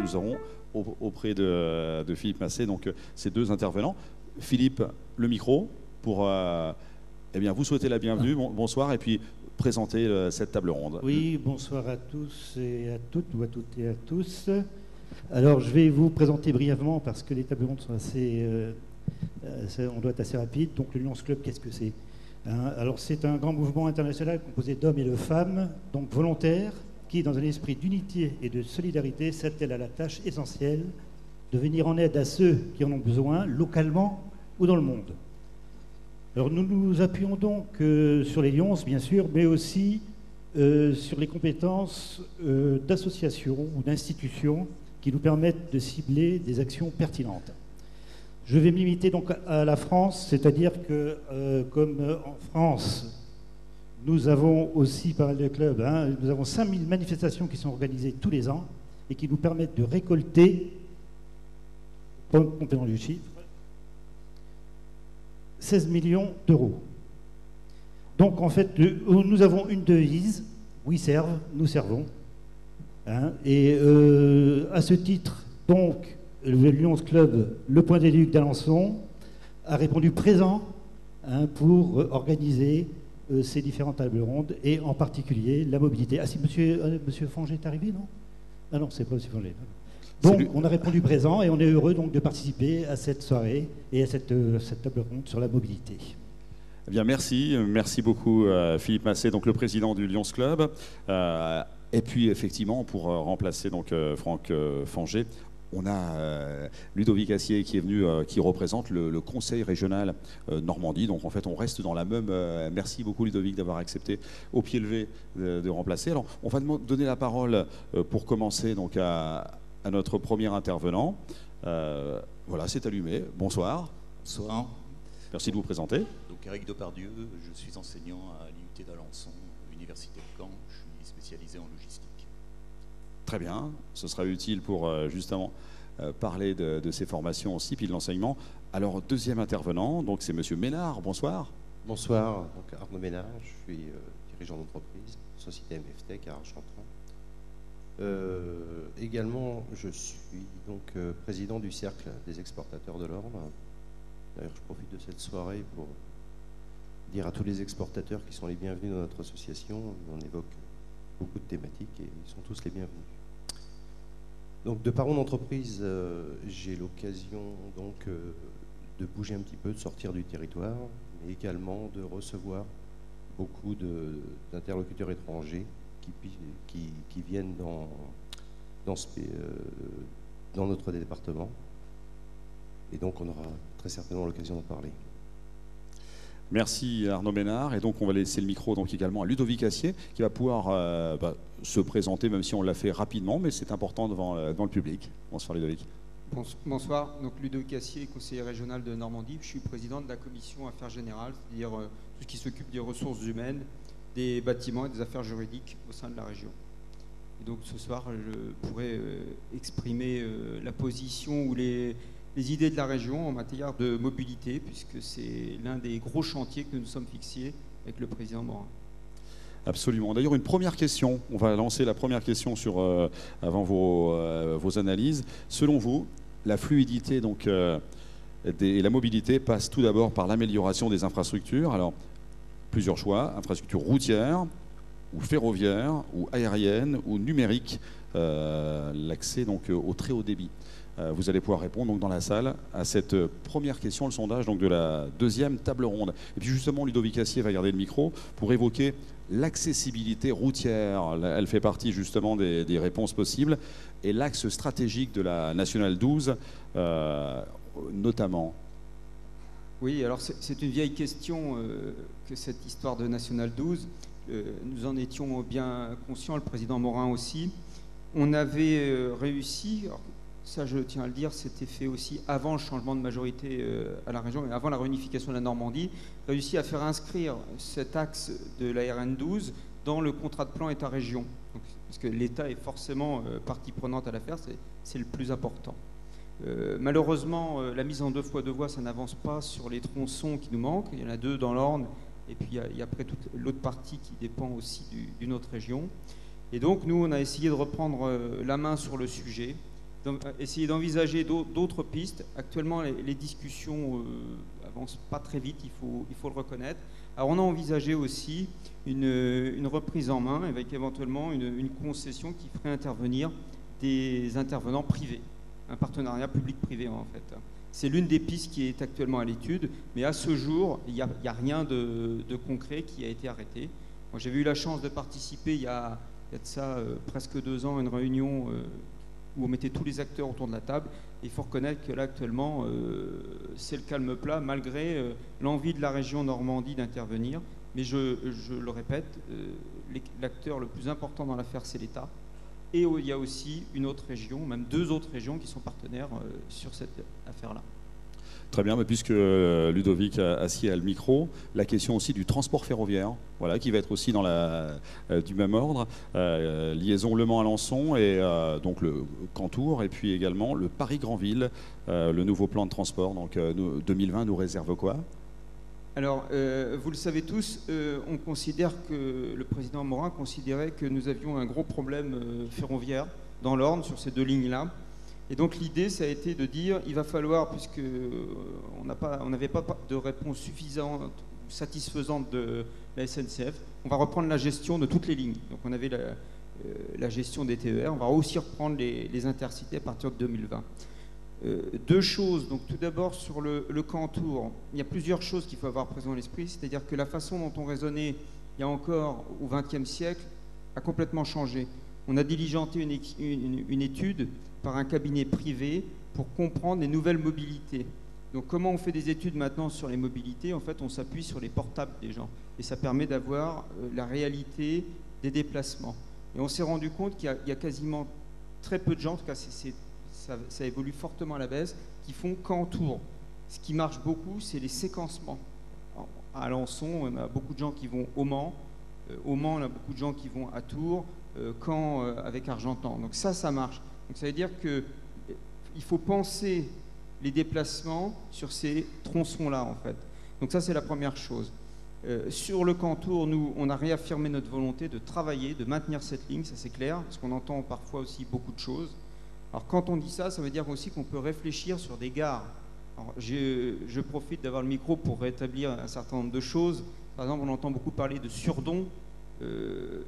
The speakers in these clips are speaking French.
nous aurons auprès de Philippe Massé, donc ces deux intervenants. Philippe, le micro pour eh bien, vous souhaiter la bienvenue, bonsoir, et puis présenter cette table ronde. Oui, bonsoir à tous et à toutes, ou à toutes et à tous. Alors, je vais vous présenter brièvement, parce que les tables rondes sont assez... on doit être assez rapide. Donc, le Lions Club, qu'est-ce que c'est, hein? Alors, c'est un grand mouvement international composé d'hommes et de femmes, donc volontaires, qui, dans un esprit d'unité et de solidarité, s'attellent à la tâche essentielle de venir en aide à ceux qui en ont besoin, localement ou dans le monde. Alors nous nous appuyons donc sur les Lions, bien sûr, mais aussi sur les compétences d'associations ou d'institutions qui nous permettent de cibler des actions pertinentes. Je vais me limiter donc à la France, c'est-à-dire que comme en France, nous avons aussi pas mal de clubs, hein, nous avons 5000 manifestations qui sont organisées tous les ans et qui nous permettent de récolter, complément du chiffre, 16 millions d'euros. Donc en fait, nous avons une devise, we serve, nous servons. Hein, et à ce titre, donc, le Lions Club, le Point des Ducs d'Alençon, a répondu présent, hein, pour organiser ces différentes tables rondes, et en particulier la mobilité. Ah si, monsieur Fangé est arrivé, non? Ah non, c'est pas monsieur Fangé. Donc, on a répondu présent et on est heureux donc de participer à cette soirée et à cette table ronde sur la mobilité. Eh bien, merci beaucoup Philippe Massé, donc le président du Lions Club. Et puis effectivement, pour remplacer donc Franck Fangé, on a Ludovic Assier qui est venu, qui représente le Conseil régional Normandie. Donc en fait, on reste dans la même... merci beaucoup Ludovic d'avoir accepté au pied levé de remplacer. Alors, on va donner la parole pour commencer donc à notre premier intervenant. Voilà, c'est allumé. Bonsoir. Bonsoir. Merci de vous présenter. Donc Eric Depardieu, je suis enseignant à l'IUT d'Alençon, Université de Caen. Je suis spécialisé en logistique. Très bien. Ce sera utile pour justement parler de ces formations aussi, puis de l'enseignement. Alors, deuxième intervenant, donc c'est Monsieur Ménard. Bonsoir. Bonsoir. Donc Arnaud Ménard, je suis dirigeant d'entreprise, société MFTech à Argentan. Également, je suis donc président du Cercle des exportateurs de l'Orne. D'ailleurs, je profite de cette soirée pour dire à tous les exportateurs qui sont les bienvenus dans notre association. On évoque beaucoup de thématiques et ils sont tous les bienvenus. Donc, de par mon entreprise, j'ai l'occasion donc de bouger un petit peu, de sortir du territoire, mais également de recevoir beaucoup d'interlocuteurs étrangers qui viennent dans notre département. Et donc, on aura très certainement l'occasion d'en parler. Merci Arnaud Ménard. Et donc, on va laisser le micro donc également à Ludovic Assier, qui va pouvoir se présenter, même si on l'a fait rapidement, mais c'est important devant le public. Bonsoir Ludovic. Bonsoir. Donc, Ludovic Assier, conseiller régional de Normandie. Je suis président de la commission Affaires Générales, c'est-à-dire tout ce qui s'occupe des ressources humaines, des bâtiments et des affaires juridiques au sein de la région. Et donc ce soir, je pourrais exprimer la position ou les idées de la région en matière de mobilité, puisque c'est l'un des gros chantiers que nous nous sommes fixés avec le président Morin. Absolument. D'ailleurs, une première question. On va lancer la première question avant vos analyses. Selon vous, la fluidité donc, et la mobilité passe tout d'abord par l'amélioration des infrastructures. Alors, plusieurs choix, infrastructures routières, ou ferroviaires, ou aériennes, ou numériques, l'accès donc au très haut débit. Vous allez pouvoir répondre donc dans la salle à cette première question, le sondage donc de la deuxième table ronde. Et puis justement, Ludovic Assier va garder le micro pour évoquer l'accessibilité routière. Elle fait partie justement des réponses possibles. Et l'axe stratégique de la Nationale 12, notamment. Oui, alors c'est une vieille question que cette histoire de Nationale 12. Nous en étions bien conscients, le président Morin aussi. On avait réussi, alors ça je tiens à le dire, c'était fait aussi avant le changement de majorité à la région et avant la réunification de la Normandie, réussi à faire inscrire cet axe de la RN 12 dans le contrat de plan État-région. Parce que l'État est forcément partie prenante à l'affaire, c'est le plus important. Malheureusement, la mise en 2x2 voies, ça n'avance pas sur les tronçons qui nous manquent. Il y en a 2 dans l'Orne, et puis il y a après toute l'autre partie qui dépend aussi d'une autre région. Et donc, nous, on a essayé de reprendre la main sur le sujet essayer d'envisager d'autres pistes. Actuellement, les discussions avancent pas très vite, il faut le reconnaître. Alors on a envisagé aussi une reprise en main avec éventuellement une concession qui ferait intervenir des intervenants privés, un partenariat public-privé en fait. C'est l'une des pistes qui est actuellement à l'étude, mais à ce jour, il n'y a rien de concret qui a été arrêté. Moi, j'avais eu la chance de participer il y a de ça presque 2 ans à une réunion où on mettait tous les acteurs autour de la table. Et il faut reconnaître que là, actuellement, c'est le calme plat, malgré l'envie de la région Normandie d'intervenir. Mais je le répète, l'acteur le plus important dans l'affaire, c'est l'État. Et il y a aussi une autre région, même 2 autres régions qui sont partenaires sur cette affaire-là. Très bien, mais puisque Ludovic Assier a le micro, la question aussi du transport ferroviaire, voilà, qui va être aussi dans du même ordre, liaison Le Mans-Alençon et donc le Cantour, et puis également le Paris-Granville, le nouveau plan de transport. Donc 2020 nous réserve quoi? Alors, vous le savez tous, on considère que le président Morin considérait que nous avions un gros problème ferroviaire dans l'Orne sur ces 2 lignes-là. Et donc l'idée, ça a été de dire, il va falloir, puisque on n'avait pas de réponse suffisante, satisfaisante de la SNCF, on va reprendre la gestion de toutes les lignes. Donc on avait la gestion des TER, on va aussi reprendre les intercités à partir de 2020. 2 choses. Donc tout d'abord sur le Cantour, il y a plusieurs choses qu'il faut avoir présent à l'esprit, c'est-à-dire que la façon dont on raisonnait il y a encore au XXe siècle a complètement changé. On a diligenté une étude par un cabinet privé pour comprendre les nouvelles mobilités. Donc comment on fait des études maintenant sur les mobilités? En fait, on s'appuie sur les portables des gens. Et ça permet d'avoir la réalité des déplacements. Et on s'est rendu compte qu'il y a quasiment très peu de gens, en tout cas ça évolue fortement à la baisse, qui font Cantour. Ce qui marche beaucoup, c'est les séquencements. À Alençon, on a beaucoup de gens qui vont au Mans. Au Mans, on a beaucoup de gens qui vont à Tours, Caen avec Argentan. Donc ça marche. Donc ça veut dire qu'il faut penser les déplacements sur ces tronçons-là, en fait. Donc ça, c'est la première chose. Sur le Cantour, nous, on a réaffirmé notre volonté de travailler, de maintenir cette ligne, ça c'est clair, parce qu'on entend parfois aussi beaucoup de choses. Alors quand on dit ça, ça veut dire aussi qu'on peut réfléchir sur des gares. Alors, je profite d'avoir le micro pour rétablir un certain nombre de choses. Par exemple, on entend beaucoup parler de Surdon.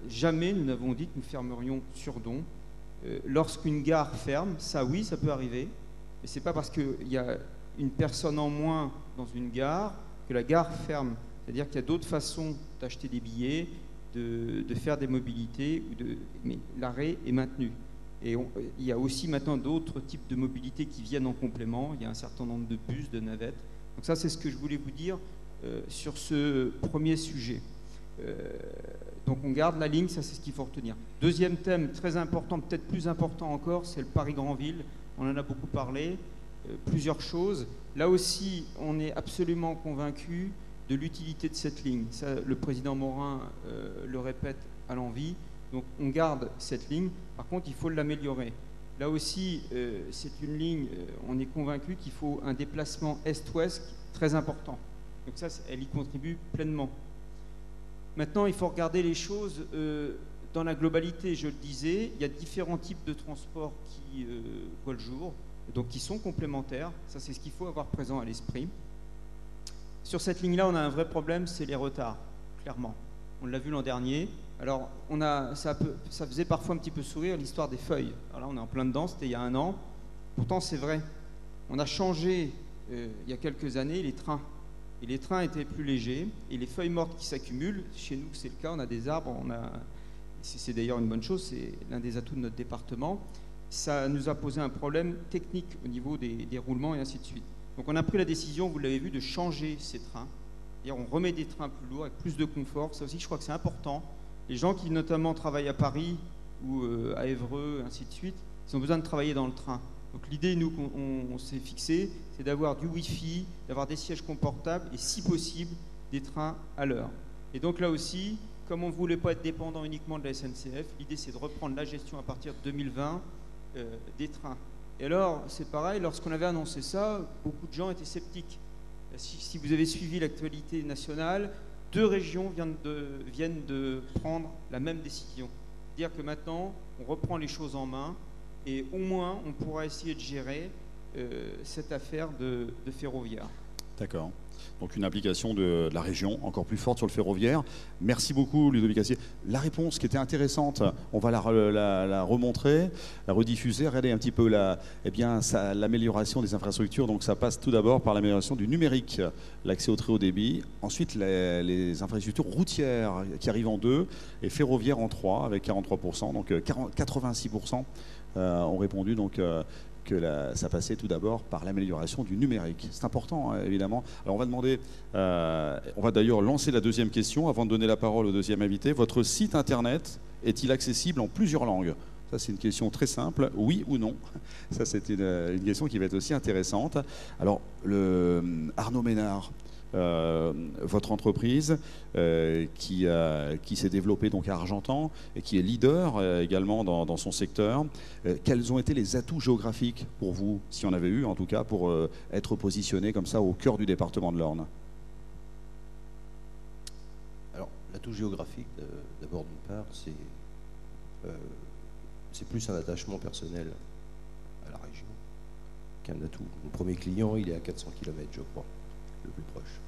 Jamais nous n'avons dit que nous fermerions Surdon. Lorsqu'une gare ferme, ça oui, ça peut arriver. Mais ce n'est pas parce qu'il y a une personne en moins dans une gare que la gare ferme. C'est-à-dire qu'il y a d'autres façons d'acheter des billets, de faire des mobilités, mais l'arrêt est maintenu. Et il y a aussi maintenant d'autres types de mobilités qui viennent en complément. Il y a un certain nombre de bus, de navettes. Donc ça, c'est ce que je voulais vous dire sur ce premier sujet. Donc on garde la ligne, ça c'est ce qu'il faut retenir. Deuxième thème très important, peut-être plus important encore, c'est le Paris-Granville. On en a beaucoup parlé, plusieurs choses. Là aussi, on est absolument convaincu de l'utilité de cette ligne. Ça, le président Morin le répète à l'envi. Donc on garde cette ligne. Par contre, il faut l'améliorer. Là aussi, c'est une ligne, on est convaincu qu'il faut un déplacement est-ouest très important. Donc ça, elle y contribue pleinement. Maintenant, il faut regarder les choses dans la globalité. Je le disais, il y a différents types de transports qui voient le jour, donc qui sont complémentaires. Ça, c'est ce qu'il faut avoir présent à l'esprit. Sur cette ligne-là, on a un vrai problème, c'est les retards, clairement. On l'a vu l'an dernier. Alors, ça faisait parfois un petit peu sourire l'histoire des feuilles. Alors là, on est en plein dedans, c'était il y a 1 an. Pourtant, c'est vrai. On a changé, il y a quelques années, les trains. Et les trains étaient plus légers. Et les feuilles mortes qui s'accumulent, chez nous, c'est le cas. On a des arbres. C'est d'ailleurs une bonne chose. C'est l'un des atouts de notre département. Ça nous a posé un problème technique au niveau des roulements et ainsi de suite. Donc, on a pris la décision, vous l'avez vu, de changer ces trains. On remet des trains plus lourds avec plus de confort. Ça aussi, je crois que c'est important. Les gens qui notamment travaillent à Paris ou à Évreux, ainsi de suite, ils ont besoin de travailler dans le train. Donc l'idée, nous, on s'est fixé, c'est d'avoir du Wi-Fi, d'avoir des sièges confortables et, si possible, des trains à l'heure. Et donc là aussi, comme on ne voulait pas être dépendant uniquement de la SNCF, l'idée, c'est de reprendre la gestion à partir de 2020 des trains. Et alors, c'est pareil, lorsqu'on avait annoncé ça, beaucoup de gens étaient sceptiques. Si vous avez suivi l'actualité nationale, 2 régions viennent de prendre la même décision. C'est-à-dire que maintenant, on reprend les choses en main et au moins on pourra essayer de gérer cette affaire de ferroviaire. D'accord. Donc une implication de la région encore plus forte sur le ferroviaire. Merci beaucoup Ludovic Assier. La réponse qui était intéressante, on va la remontrer, la rediffuser, regarder un petit peu l'amélioration des infrastructures. Donc ça passe tout d'abord par l'amélioration du numérique, l'accès au très haut débit. Ensuite les infrastructures routières qui arrivent en 2 et ferroviaires en 3 avec 43%. Donc 86% ont répondu donc ça passait tout d'abord par l'amélioration du numérique. C'est important, hein, évidemment. Alors on va d'ailleurs lancer la deuxième question avant de donner la parole au deuxième invité. Votre site internet est-il accessible en plusieurs langues? Ça, c'est une question très simple, oui ou non? Ça, c'est une question qui va être aussi intéressante. Alors, Arnaud Ménard, votre entreprise qui s'est développée donc à Argentan et qui est leader également dans son secteur. Quels ont été les atouts géographiques pour vous, si on avait eu en tout cas, pour être positionné comme ça au cœur du département de l'Orne? Alors, l'atout géographique, d'abord d'une part, c'est plus un attachement personnel à la région qu'un atout. Mon premier client, il est à 400 km, je crois, le plus proche.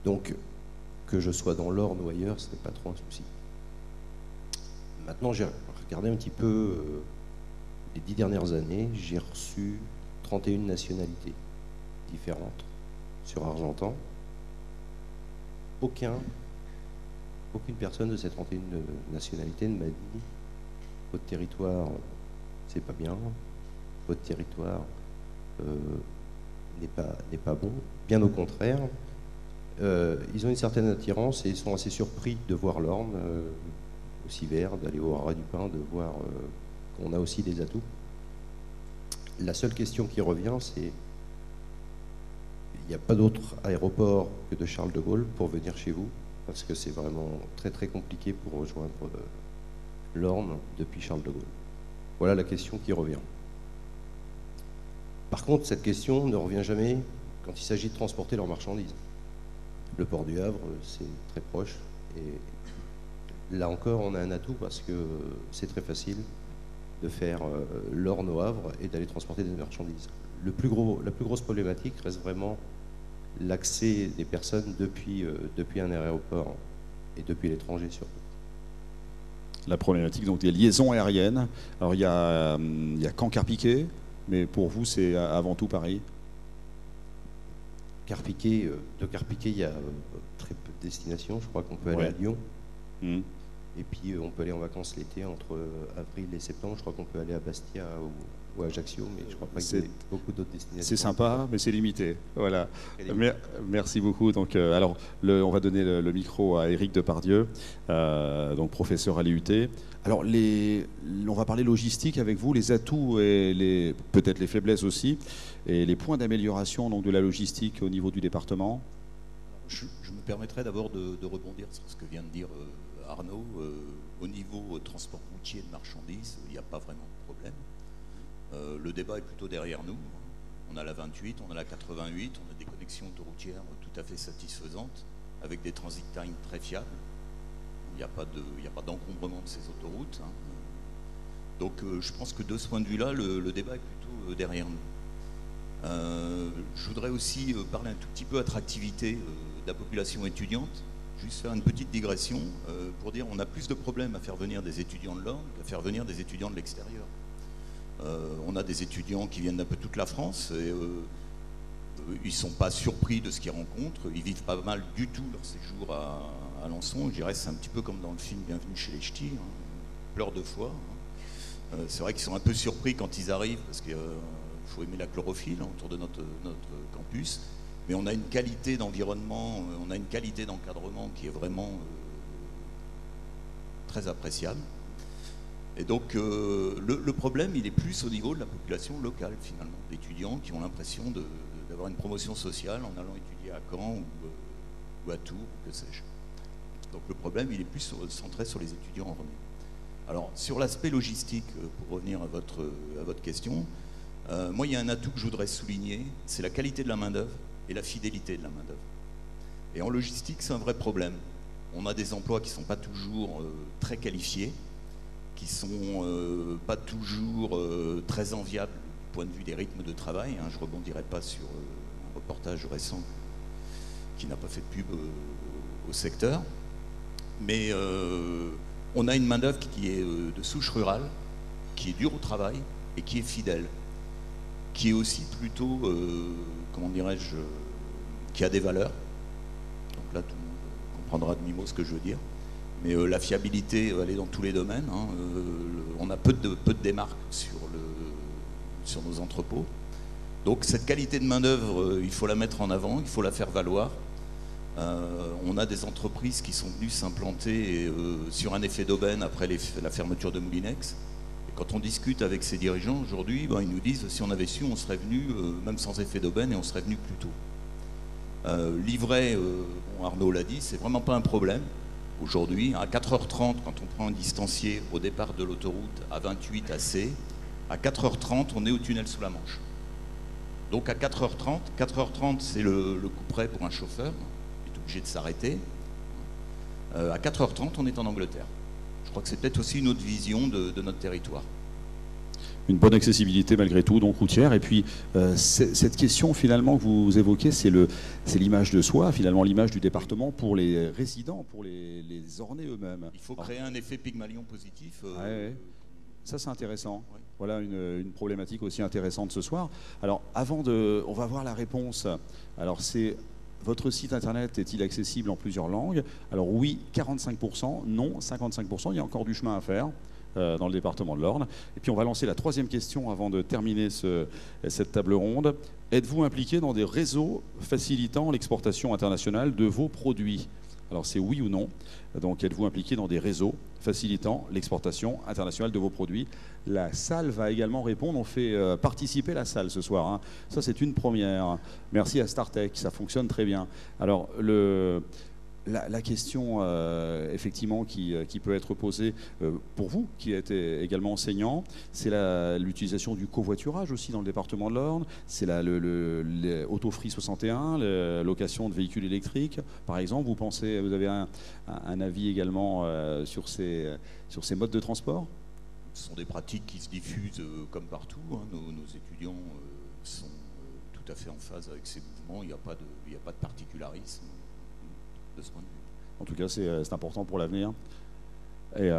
Donc, que je sois dans l'Orne ou ailleurs, ce n'est pas trop un souci. Maintenant, j'ai regardé un petit peu les 10 dernières années, j'ai reçu 31 nationalités différentes sur Argentan. Aucune personne de ces 31 nationalités ne m'a dit « Votre territoire, c'est pas bien, votre territoire n'est pas bon ». Bien au contraire. Ils ont une certaine attirance et ils sont assez surpris de voir l'Orne aussi vert, d'aller au Haras du Pin, de voir qu'on a aussi des atouts. La seule question qui revient, c'est il n'y a pas d'autre aéroport que de Charles de Gaulle pour venir chez vous, parce que c'est vraiment très très compliqué pour rejoindre l'Orne depuis Charles de Gaulle. Voilà la question qui revient. Par contre, cette question ne revient jamais quand il s'agit de transporter leurs marchandises. Le port du Havre, c'est très proche. Et là encore, on a un atout parce que c'est très facile de faire l'Orne au Havre et d'aller transporter des marchandises. La plus grosse problématique reste vraiment l'accès des personnes depuis un aéroport et depuis l'étranger surtout. La problématique donc des liaisons aériennes. Alors il y a Caen-Carpiquet, mais pour vous c'est avant tout Paris. De Carpiquet, il y a très peu de destinations. Je crois qu'on peut aller à Lyon. Et puis on peut aller en vacances l'été entre avril et septembre. Je crois qu'on peut aller à Bastia ou à Ajaccio, mais je crois pas qu'il y ait beaucoup d'autres destinations. C'est sympa, mais c'est limité. Voilà. Merci beaucoup. Donc, on va donner le micro à Éric Depardieu, donc professeur à l'IUT. Alors, on va parler logistique avec vous, les atouts et peut-être les faiblesses aussi, et les points d'amélioration donc de la logistique au niveau du département. Je me permettrai d'abord de rebondir sur ce que vient de dire Arnaud. Au niveau transport routier de marchandises, il n'y a pas vraiment de problème. Le débat est plutôt derrière nous. On a la 28, on a la 88, on a des connexions autoroutières tout à fait satisfaisantes, avec des transit times très fiables. Il n'y a pas d'encombrement de ces autoroutes. Donc je pense que de ce point de vue-là, le débat est plutôt derrière nous. Je voudrais aussi parler un tout petit peu attractivité de la population étudiante. Juste faire une petite digression pour dire qu'on a plus de problèmes à faire venir des étudiants de l'Orne qu'à faire venir des étudiants de l'extérieur. On a des étudiants qui viennent d'un peu toute la France et ils ne sont pas surpris de ce qu'ils rencontrent. Ils vivent pas mal du tout leur séjour à Alençon. Je dirais c'est un petit peu comme dans le film Bienvenue chez les Ch'tis, pleure deux fois. C'est vrai qu'ils sont un peu surpris quand ils arrivent parce qu'il faut aimer la chlorophylle autour de notre campus. Mais on a une qualité d'environnement, on a une qualité d'encadrement qui est vraiment très appréciable. Et donc le problème, il est plus au niveau de la population locale finalement, d'étudiants qui ont l'impression d'avoir une promotion sociale en allant étudier à Caen ou à Tours, ou que sais-je. Donc le problème, il est plus centré sur les étudiants en Orne. Alors sur l'aspect logistique, pour revenir à votre question, moi il y a un atout que je voudrais souligner, c'est la qualité de la main-d'œuvre et la fidélité de la main-d'œuvre. Et en logistique, c'est un vrai problème. On a des emplois qui ne sont pas toujours très qualifiés, qui sont pas toujours très enviables du point de vue des rythmes de travail. Hein. Je ne rebondirai pas sur un reportage récent qui n'a pas fait de pub au secteur. Mais on a une main-d'œuvre qui est de souche rurale, qui est dure au travail et qui est fidèle, qui est aussi plutôt, comment dirais-je, qui a des valeurs. Donc là, tout le monde comprendra de mi-mot ce que je veux dire. Mais la fiabilité, elle est dans tous les domaines. Hein. On a peu de démarques sur nos entrepôts. Donc cette qualité de main-d'œuvre, il faut la mettre en avant, il faut la faire valoir. On a des entreprises qui sont venues s'implanter sur un effet d'aubaine après la fermeture de Moulinex. Et quand on discute avec ces dirigeants aujourd'hui, ils nous disent si on avait su, on serait venu, même sans effet d'aubaine, et on serait venu plus tôt. Livret, Arnaud l'a dit, c'est vraiment pas un problème. Aujourd'hui, à 4h30, quand on prend un distancier au départ de l'autoroute à 28 à C, à 4h30, on est au tunnel sous la Manche. Donc à 4h30, c'est le coup près pour un chauffeur, il est obligé de s'arrêter. À 4h30, on est en Angleterre. Je crois que c'est peut-être aussi une autre vision de notre territoire. Une bonne accessibilité malgré tout, donc routière. Et puis, cette question finalement que vous évoquez, c'est l'image de soi, finalement l'image du département pour les résidents, pour les Ornais eux-mêmes. Il faut créer un effet Pygmalion positif. Ouais. Ça, c'est intéressant. Ouais. Voilà une problématique aussi intéressante ce soir. Alors, on va voir la réponse. Alors, votre site internet est-il accessible en plusieurs langues? Alors oui, 45%, non, 55%. Il y a encore du chemin à faire dans le département de l'Orne. Et puis on va lancer la troisième question avant de terminer cette table ronde. Êtes-vous impliqué dans des réseaux facilitant l'exportation internationale de vos produits? Alors c'est oui ou non. Donc êtes-vous impliqué dans des réseaux facilitant l'exportation internationale de vos produits? La salle va également répondre. On fait participer la salle ce soir. Hein. Ça c'est une première. Merci à StarTech, ça fonctionne très bien. Alors la question effectivement qui peut être posée pour vous qui êtes également enseignant, c'est l'utilisation du covoiturage aussi dans le département de l'Orne, c'est l'Autofree 61, la location de véhicules électriques par exemple. Vous avez un avis également sur ces modes de transport? Ce sont des pratiques qui se diffusent comme partout. Hein. Nos étudiants sont tout à fait en phase avec ces mouvements. Il n'y a pas de particularisme de ce point de vue. En tout cas, c'est important pour l'avenir. Et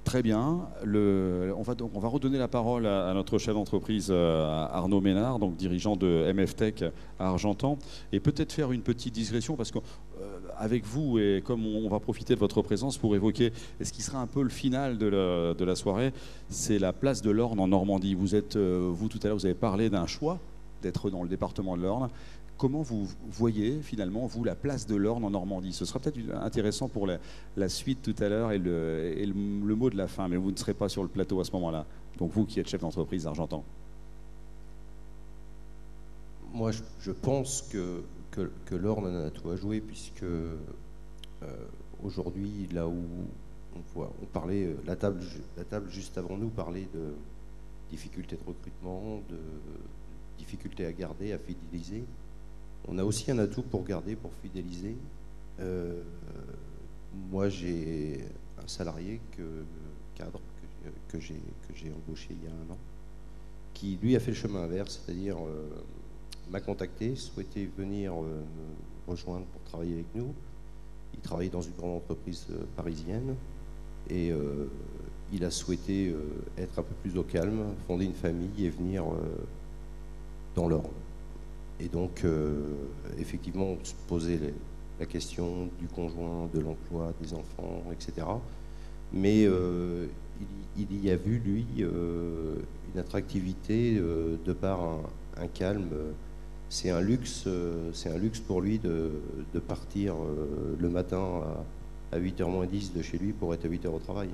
très bien. On va redonner la parole à notre chef d'entreprise, Arnaud Ménard, donc dirigeant de MF Tech à Argentan, et peut-être faire une petite digression parce qu'avec vous, et comme on va profiter de votre présence pour évoquer ce qui sera un peu le final de la soirée, c'est la place de l'Orne en Normandie. Vous tout à l'heure, vous avez parlé d'un choix d'être dans le département de l'Orne. Comment vous voyez finalement, vous, la place de l'Orne en Normandie? Ce sera peut-être intéressant pour la suite tout à l'heure et le mot de la fin, mais vous ne serez pas sur le plateau à ce moment-là. Donc vous qui êtes chef d'entreprise d'Argentan. Moi, je pense que l'Orne en a tout à jouer, puisque aujourd'hui, là où on parlait, la table juste avant nous parlait de difficultés de recrutement, de difficultés à garder, à fidéliser. On a aussi un atout pour garder, pour fidéliser. Moi, j'ai un salarié cadre que j'ai embauché il y a 1 an, qui lui a fait le chemin inverse, c'est-à-dire m'a contacté, souhaitait venir rejoindre pour travailler avec nous. Il travaille dans une grande entreprise parisienne et il a souhaité être un peu plus au calme, fonder une famille et venir dans l'Orne. Et donc, effectivement, on se posait la question du conjoint, de l'emploi, des enfants, etc. Mais il y a vu, lui, une attractivité de par un calme. C'est un luxe pour lui de partir le matin à 8h moins 10 de chez lui pour être à 8h au travail.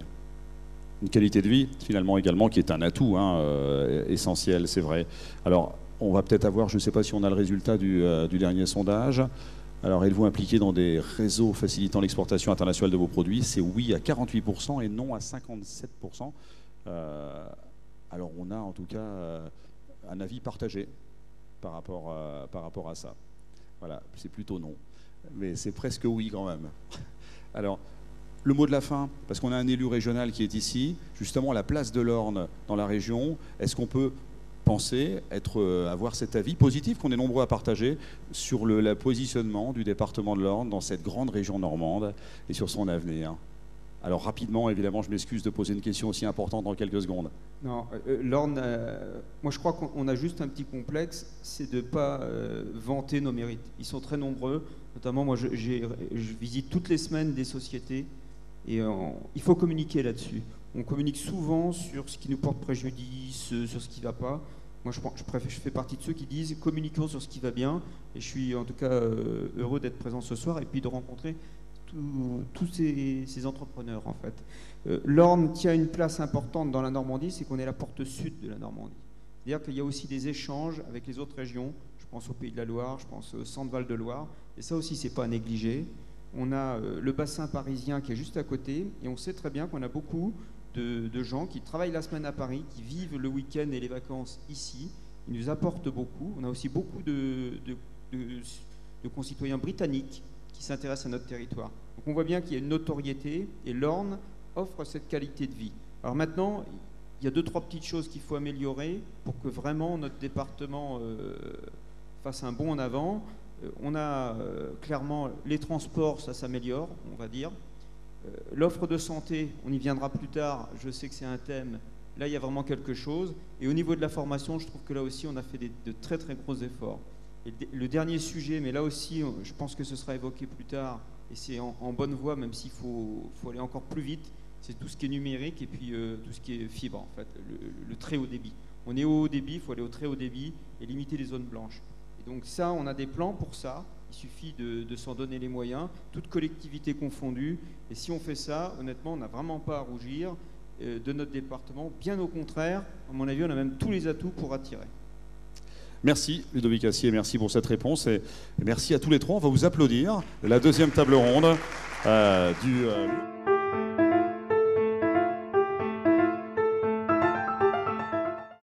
Une qualité de vie, finalement, également, qui est un atout essentiel, c'est vrai. Alors, on va peut-être avoir, je ne sais pas si on a le résultat du dernier sondage. Alors, êtes-vous impliqué dans des réseaux facilitant l'exportation internationale de vos produits? C'est oui à 48% et non à 57%. Alors, on a en tout cas un avis partagé par rapport à ça. Voilà, c'est plutôt non. Mais c'est presque oui quand même. Alors, le mot de la fin, parce qu'on a un élu régional qui est ici, justement la place de l'Orne dans la région, est-ce qu'on peut penser, avoir cet avis positif qu'on est nombreux à partager sur le positionnement du département de l'Orne dans cette grande région normande et sur son avenir? Alors rapidement, évidemment, je m'excuse de poser une question aussi importante dans quelques secondes. Non, l'Orne, moi je crois qu'on a juste un petit complexe, c'est de ne pas vanter nos mérites. Ils sont très nombreux, notamment moi je visite toutes les semaines des sociétés et il faut communiquer là-dessus. On communique souvent sur ce qui nous porte préjudice, sur ce qui ne va pas. Moi je fais partie de ceux qui disent communiquons sur ce qui va bien, et je suis en tout cas heureux d'être présent ce soir et puis de rencontrer tous ces entrepreneurs en fait. L'Orne tient une place importante dans la Normandie, c'est qu'on est la porte sud de la Normandie. C'est-à-dire qu'il y a aussi des échanges avec les autres régions, je pense au Pays de la Loire, je pense au Centre-Val de Loire, et ça aussi c'est pas à négliger. On a le bassin parisien qui est juste à côté, et on sait très bien qu'on a beaucoup de gens qui travaillent la semaine à Paris, qui vivent le week-end et les vacances ici. Ils nous apportent beaucoup. On a aussi beaucoup de concitoyens britanniques qui s'intéressent à notre territoire. Donc on voit bien qu'il y a une notoriété et l'Orne offre cette qualité de vie. Alors maintenant, il y a 2-3 petites choses qu'il faut améliorer pour que vraiment notre département fasse un bond en avant. On a clairement les transports, ça s'améliore, on va dire. L'offre de santé, on y viendra plus tard, je sais que c'est un thème. Là, il y a vraiment quelque chose. Et au niveau de la formation, je trouve que là aussi, on a fait de très très gros efforts. Et le dernier sujet, mais là aussi, je pense que ce sera évoqué plus tard, et c'est en bonne voie, même s'il faut aller encore plus vite, c'est tout ce qui est numérique et puis tout ce qui est fibre, en fait, le très haut débit. On est au haut débit, il faut aller au très haut débit et limiter les zones blanches. Et donc ça, on a des plans pour ça, il suffit de s'en donner les moyens, toutes collectivités confondues, et si on fait ça, honnêtement, on n'a vraiment pas à rougir de notre département, bien au contraire, à mon avis, on a même tous les atouts pour attirer. Merci Ludovic Assier, merci pour cette réponse et merci à tous les trois. On va vous applaudir. La deuxième table ronde du...